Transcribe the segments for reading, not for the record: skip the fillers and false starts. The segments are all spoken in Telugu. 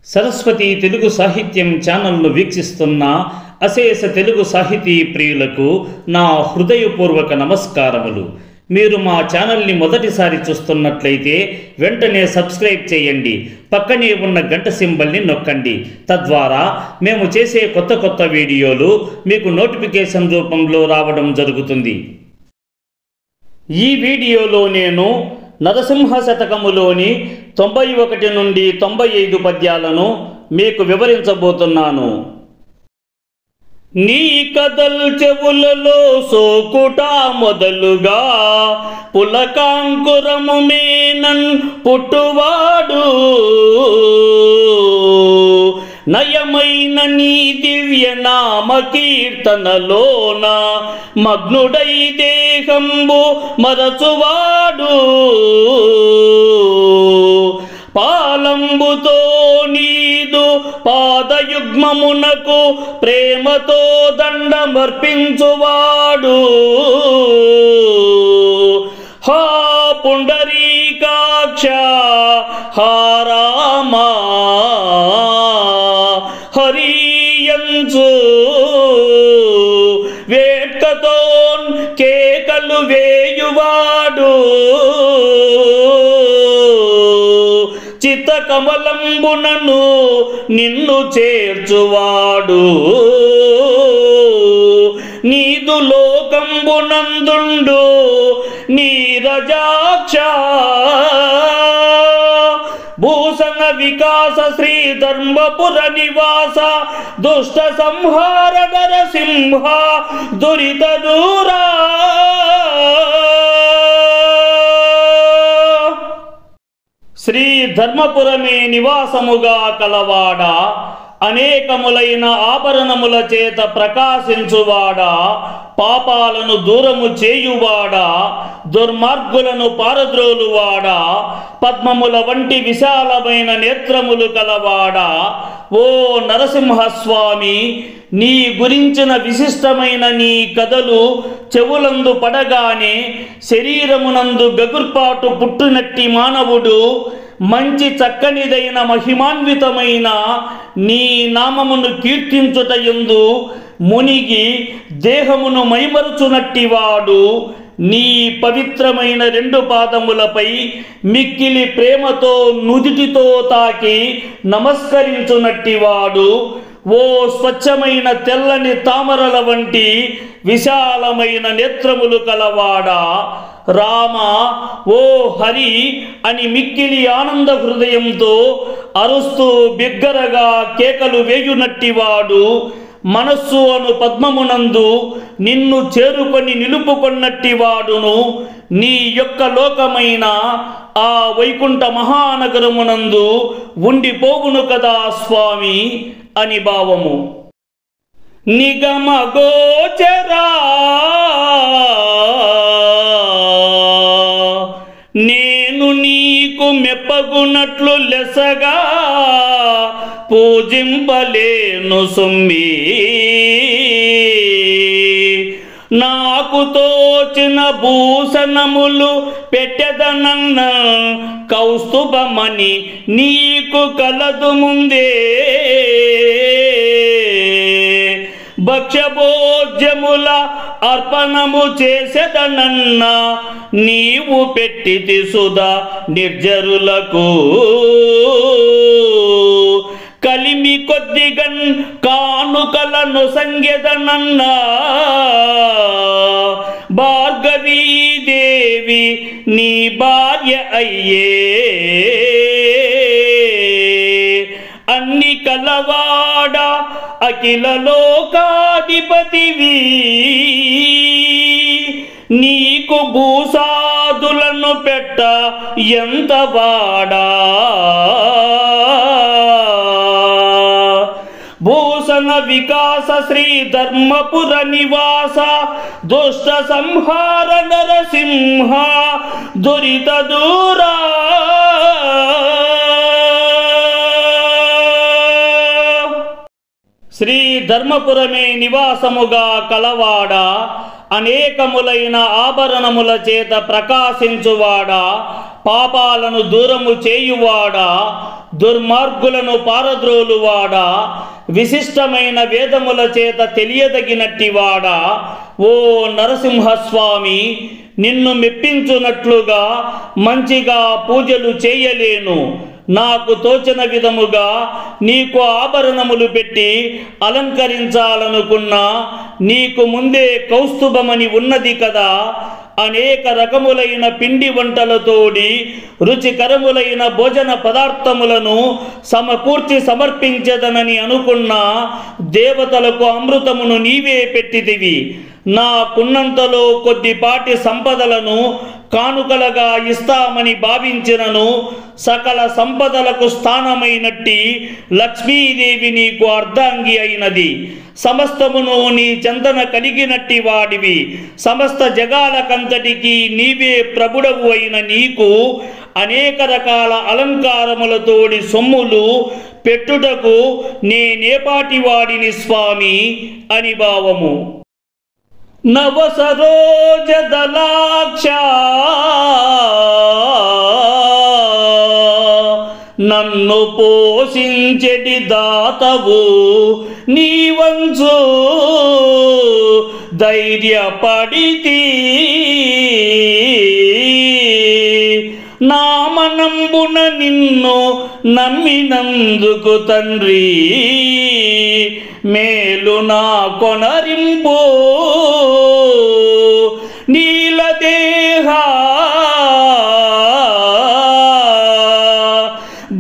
సరస్వతి తెలుగు సాహిత్యం ఛానల్ను వీక్షిస్తున్న అశేష తెలుగు సాహితీ ప్రియులకు నా హృదయపూర్వక నమస్కారములు. మీరు మా ఛానల్ని మొదటిసారి చూస్తున్నట్లయితే వెంటనే సబ్స్క్రైబ్ చేయండి, పక్కనే ఉన్న గంట సింబల్ని నొక్కండి. తద్వారా మేము చేసే కొత్త వీడియోలు మీకు నోటిఫికేషన్ రూపంలో రావడం జరుగుతుంది. ఈ వీడియోలో నేను నరసింహ శతకములోని 91 నుండి 95 పద్యాలను మీకు వివరించబోతున్నాను. నీ కదల్ చెవులలో సోకుట మొదలుగా పులకాంకురము మేనన్ పుట్టువాడు, నయమైన నీ దివ్య నామ కీర్తనలోన మగ్నుడై దేహంబు మరచువాడు, పాలంబుతో నీదు పాదయుగ్మమునకు ప్రేమతో దండమర్పించువాడు, హా పుండరీకాక్ష హా రామా హరియంచు వేట్కతోన్ కేకలు వేయువాడు, చిత్త కమలంబునను నిన్ను చేర్చువాడు, నీదు లోకంబునందుండు నీరజాక్ష భూషణ వికాస శ్రీ ధర్మపుర నివాస దుష్ట సంహార నరసింహ దురిత దూరా, శ్రీ ధర్మపురమే నివాసముగా కలవాడా, అనేకములైన ఆభరణముల చేత ప్రకాశించువాడా, పాపాలను దూరము చేయువాడా, దుర్మార్గులను పారద్రోలువాడా, పద్మముల వంటి విశాలమైన నేత్రములు కలవాడా, ఓ నరసింహస్వామి, నీ గురించిన విశిష్టమైన నీ కథలు చెవులందు పడగానే శరీరమునందు గగుర్పాటు పుట్టునట్టి మానవుడు మంచి చక్కనిదైన మహిమాన్వితమైన నీ నామమును కీర్తించుటయందు మునిగి దేహమును మైమరుచునట్టివాడు, నీ పవిత్రమైన 2 పాదములపై మిక్కిలి ప్రేమతో నుదిటితో తాకి నమస్కరించునట్టివాడు, ఓ స్వచ్ఛమైన తెల్లని తామరల వంటి విశాలమైన నేత్రములు కలవాడా, రామ ఓ హరి అని మిక్కిలి ఆనంద హృదయంతో అరుస్తూ బిగ్గరగా కేకలు వేయునట్టివాడు, మనస్సు అను పద్మమునందు నిన్ను చేరుకొని నిలుపుకొన్నట్టివాడును, నీ యొక్క లోకమైన ఆ వైకుంఠ మహానగరమునందు ఉండిపోవును కదా స్వామి అని భావము. నిగమ గోచరా నేను నీకు మెప్పగునట్లు లెసగా పూజింపలేను సుమ్మి, నాకు తోచిన భూషణములు పెట్టెదనన్న కౌస్తుభమని నీకు కలదు ముందే, భక్ష్యభోజ్యముల అర్పణము చేసేదనన్న నీవు పెట్టితి సుధా నిర్జరులకు, కలిమి కొద్దిగన్ కానుకలను సంగెదనన్న భార్గవీదేవి నీ భార్య అయ్యే, అన్ని కలవాడ అఖిల లోకాధిపతివి, నీకు భూసాదులను పెట్ట ఎంత వాడా, భూషణ వికాస శ్రీ ధర్మపుర నివాస దుష్ట సంహార నరసింహ దురిత దూరా, శ్రీ ధర్మపురమే నివాసముగా కలవాడా, అనేకములైన ఆభరణముల చేత ప్రకాశించువాడా, పాపాలను దూరము చేయువాడా, దుర్మార్గులను పారద్రోలువాడా, విశిష్టమైన వేదముల చేత తెలియదగినట్టివాడా, ఓ నరసింహస్వామి, నిన్ను మెప్పించునట్లుగా మంచిగా పూజలు చేయలేను. నాకు తోచిన విధముగా నీకు ఆభరణములు పెట్టి అలంకరించాలనుకున్నా నీకు ముందే కౌస్తుభమని ఉన్నది కదా. అనేక రకములైన పిండి వంటలతోడి రుచికరములైన భోజన పదార్థములను సమకూర్చి సమర్పించదనని అనుకున్న దేవతలకు అమృతమును నీవే పెట్టితివి. నాకున్నంతలో కొద్దిపాటి సంపదలను కానుకలుగా ఇస్తామని భావించినను సకల సంపదలకు స్థానమైనట్టి లక్ష్మీదేవి నీకు అర్ధాంగి అయినది. సమస్తమును నీ చెంతన కలిగినట్టి వాడివి. సమస్త జగాలకంతటికి నీవే ప్రభుడవు అయిన నీకు అనేక రకాల అలంకారములతోడి సొమ్ములు పెట్టుటకు నేనేపాటి వాడిని స్వామి అని భావము. నవసరోజదలాక్ష నన్ను పోషించెడి దాతవు నీవంచు ధైర్యపడితి నా మనంబున నిన్ను నమ్మినందుకు తండ్రి మేలు నా కొనరింపు నీలదేహ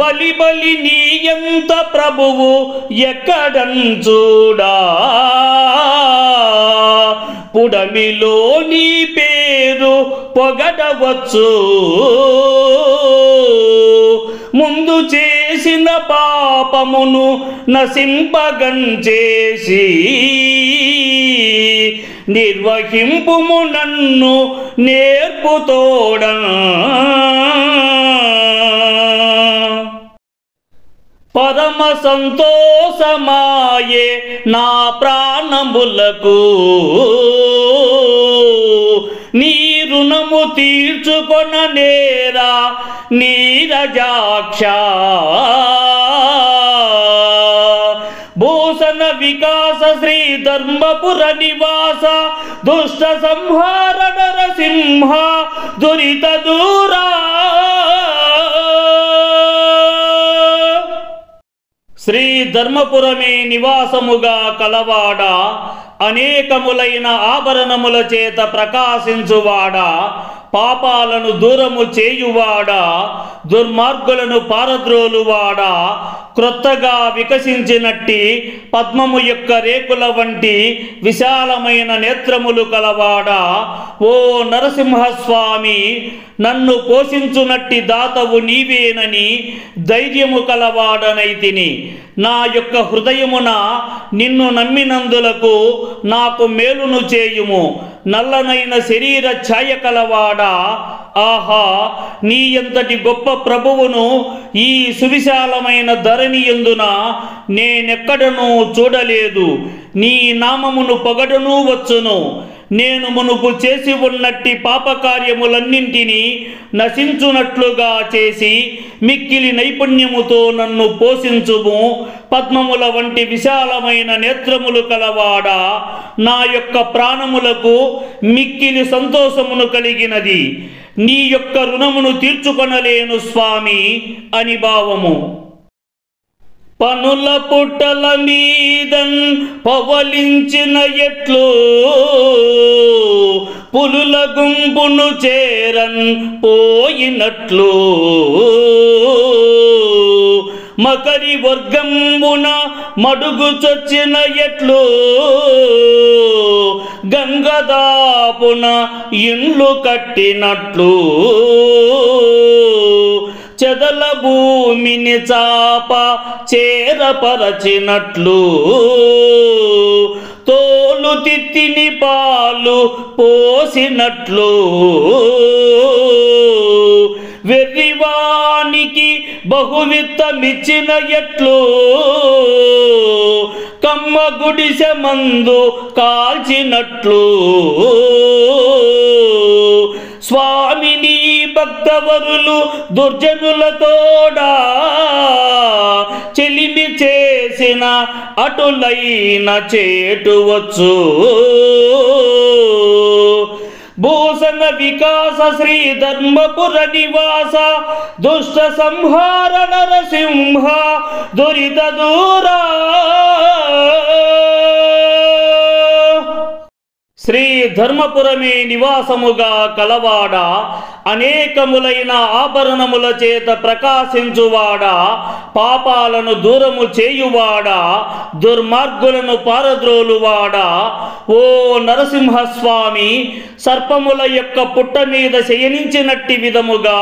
బలి బలి నీయంత ప్రభువు ఎక్కడంచూడా పుడమిలో నీ పేరు పొగడవచ్చు ముందు చేసిన పాపమును నశింపగంచేసి నిర్వహింపుము నన్ను నేర్పుతోడా పరమ సంతోషమాయే నా ప్రాణములకు నీ రుణము తీర్చుకొన నేరా నీరజాక్ష భూషణ వికాస శ్రీ ధర్మపుర నివాస దుష్ట సంహార నరసింహ దురిత దూరా శ్రీ ధర్మపురమే నివాసముగా కలవాడా అనేకములైన ఆభరణముల చేత ప్రకాశించువాడా పాపాలను దూరము చేయువాడా దుర్మార్గులను పారద్రోలువాడా క్రొత్తగా వికసించినట్టి పద్మము యొక్క రేకుల వంటి విశాలమైన నేత్రములు కలవాడా ఓ నరసింహస్వామి నన్ను పోషించునట్టి దాతవు నీవేనని ధైర్యము కలవాడనైతిని నా యొక్క హృదయమున నిన్ను నమ్మినందులకు నాకు మేలును చేయుము నల్లనైన శరీర ఛాయ కలవాడా ఆహా నీ ఎంతటి గొప్ప ప్రభువును ఈ సువిశాలమైన ధరణి యందున నేనెక్కడనూ చూడలేదు నీ నామమును పొగడను వచ్చును నేను మునుపు చేసి ఉన్నట్టి పాపకార్యములన్నింటినీ నశించునట్లుగా చేసి మిక్కిలి నైపుణ్యముతో నన్ను పోషించుము పద్మముల వంటి విశాలమైన నేత్రములు కలవాడా నా యొక్క ప్రాణములకు మిక్కిలి సంతోషమును కలిగినది నీ యొక్క రుణమును తీర్చుకొనలేను స్వామి అని భావము పనుల పుట్టల మీదన్ పవలించిన ఎట్లు పులుల గుంపును చేరన్ పోయినట్లు మకరి వర్గంబున మడుగు చొచ్చిన ఎట్లు గంగదాపున ఇండ్లు కట్టినట్లు చెదల భూమిని చాప చేరపరచినట్లు తోలు తిత్తిని పాలు పోసినట్లు వెర్రివానికి బహువిత్తమిచ్చిన ఎట్లు కమ్మ గుడిసె మందు కాల్చినట్లు స్వామిని భక్తి భక్తవరులు దుర్జనులతోడా చెలిమి చేసిన అటులైన చేటువచ్చు భూషణ వికాస శ్రీ ధర్మపుర నివాస దుష్ట సంహార నరసింహ దురిత దూరా శ్రీ ధర్మపురమే నివాసముగా కలవాడ అనేకములైన ఆభరణముల చేత ప్రకాశించువాడా పాపాలను దూరము చేయువాడా దుర్మార్గులను పారద్రోలువాడా ఓ నరసింహస్వామి సర్పముల యొక్క పుట్ట మీద శయనించినట్టి విధముగా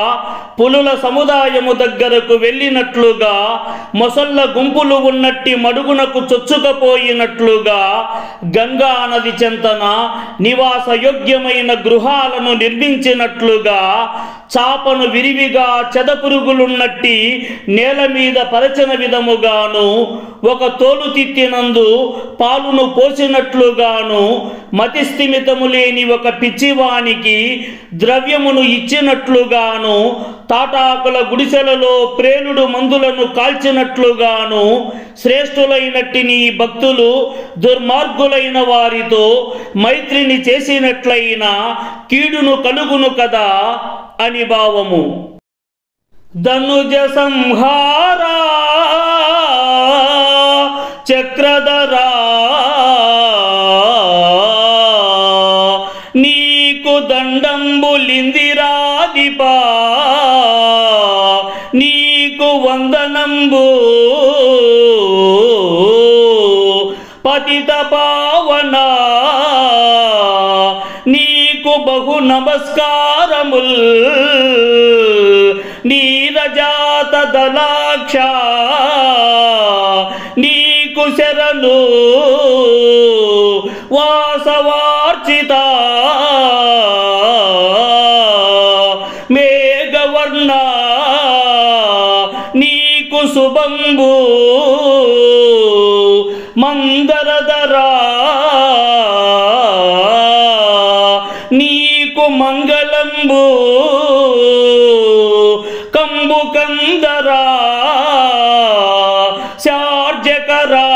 పులుల సముదాయము దగ్గరకు వెళ్ళినట్లుగా మొసళ్ళ గుంపులు ఉన్నట్టి మడుగునకు చొచ్చుకపోయినట్లుగా గంగా నది చెంతన నివాసయోగ్యమైన గృహాలను నిర్మించినట్లుగా చాపను విరివిగా చెదపురుగులున్నట్టి నేల మీద పరచిన విధముగాను ఒక తోలు తిత్తినందు పాలును పోసినట్లుగాను మతిస్థిమితము లేని ఒక పిచ్చివానికి ద్రవ్యమును ఇచ్చినట్లుగాను తాటాకుల గుడిసెలలో ప్రేలుడు మందులను కాల్చినట్లుగాను శ్రేష్ఠులైనట్టి నీ భక్తులు దుర్మార్గులైన వారితో మైత్రిని చేసినట్లయినా కీడును కలుగును కదా అని భావము. ధనుజ సంహారా చక్రధరా నీకు దండంబులిందిరాదిపా నీకు వందనంబు పతిత పావనా నీకు బహు నమస్కారముల్ నీరజాత దలాక్ష నీకు శరణు వాసవార్చిత మేఘవర్ణ నీకు శుభంబు మందరధరా నీకు మంగళంబు కంబు కందరా శార్జకరా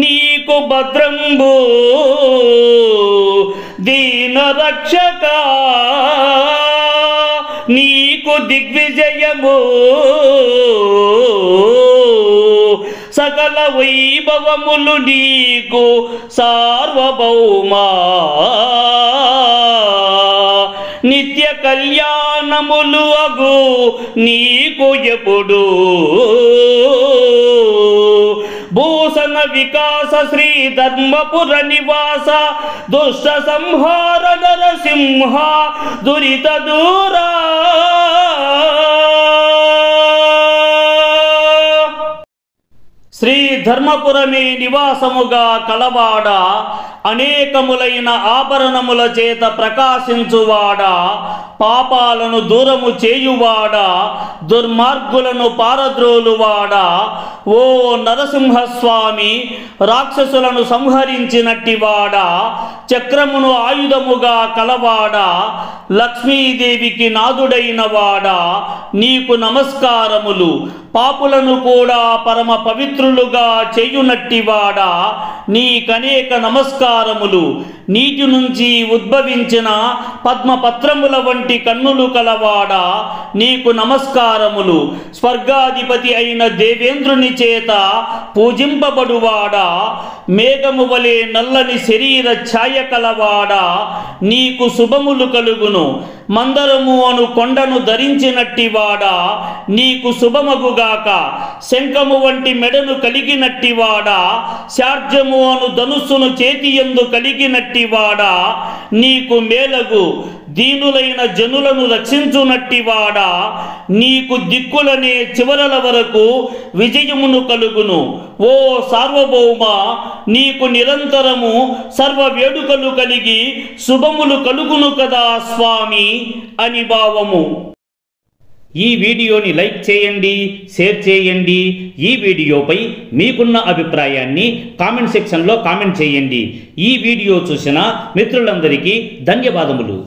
నీకు భద్రంబు దీనరక్షక నీకు దిగ్విజయము సకల వైభవములు నీకు సార్వభౌమా నిత్య కళ్యాణములు అగు నీకు ఎప్పుడు భూషణ వికాస శ్రీ ధర్మపుర నివాస దుష్ట సంహార నరసింహ దురిత దూరా శ్రీ ధర్మపురమే నివాసముగా కలవాడ అనేకములైన ఆభరణముల చేత ప్రకాశించువాడా పాపాలను దూరము చేయువాడా దుర్మార్గులను పారద్రోలువాడా ఓ నరసింహస్వామి రాక్షసులను సంహరించినట్టివాడా చక్రమును ఆయుధముగా కలవాడా లక్ష్మీదేవికి నాదుడైన వాడా నీకు నమస్కారములు పాపులను కూడా పరమ పవిత్రులుగా చేయునట్టివాడా నీకనేక నమస్కారములు నీటి నుంచి ఉద్భవించిన పద్మపత్రముల వంటి కన్నులు కలవాడా నీకు నమస్కారములు స్వర్గాధిపతి అయిన దేవేంద్రుని చేత పూజింపబడువాడా మేఘము వలె నల్లని శరీర ఛాయ కలవాడా నీకు శుభములు కలుగును మందరము అను కొండను ధరించినట్టివాడా నీకు శుభమగుగాక శంఖము వంటి మెడను కలిగినట్టివాడా శార్జము అను ధనుస్సును చేతియందు కలిగినట్టివాడా నీకు మేలగు దీనులైన జనులను రక్షించునట్టివాడా నీకు దిక్కులనే చివరల వరకు విజయమును కలుగును ఓ సార్వభౌమ నీకు నిరంతరము సర్వ వేడుకలు కలిగి శుభములు కలుగును కదా స్వామి అని భావము. ఈ వీడియోని లైక్ చేయండి, షేర్ చేయండి. ఈ వీడియోపై మీకున్న అభిప్రాయాన్ని కామెంట్ సెక్షన్లో కామెంట్ చేయండి. ఈ వీడియో చూసిన మిత్రులందరికీ ధన్యవాదములు.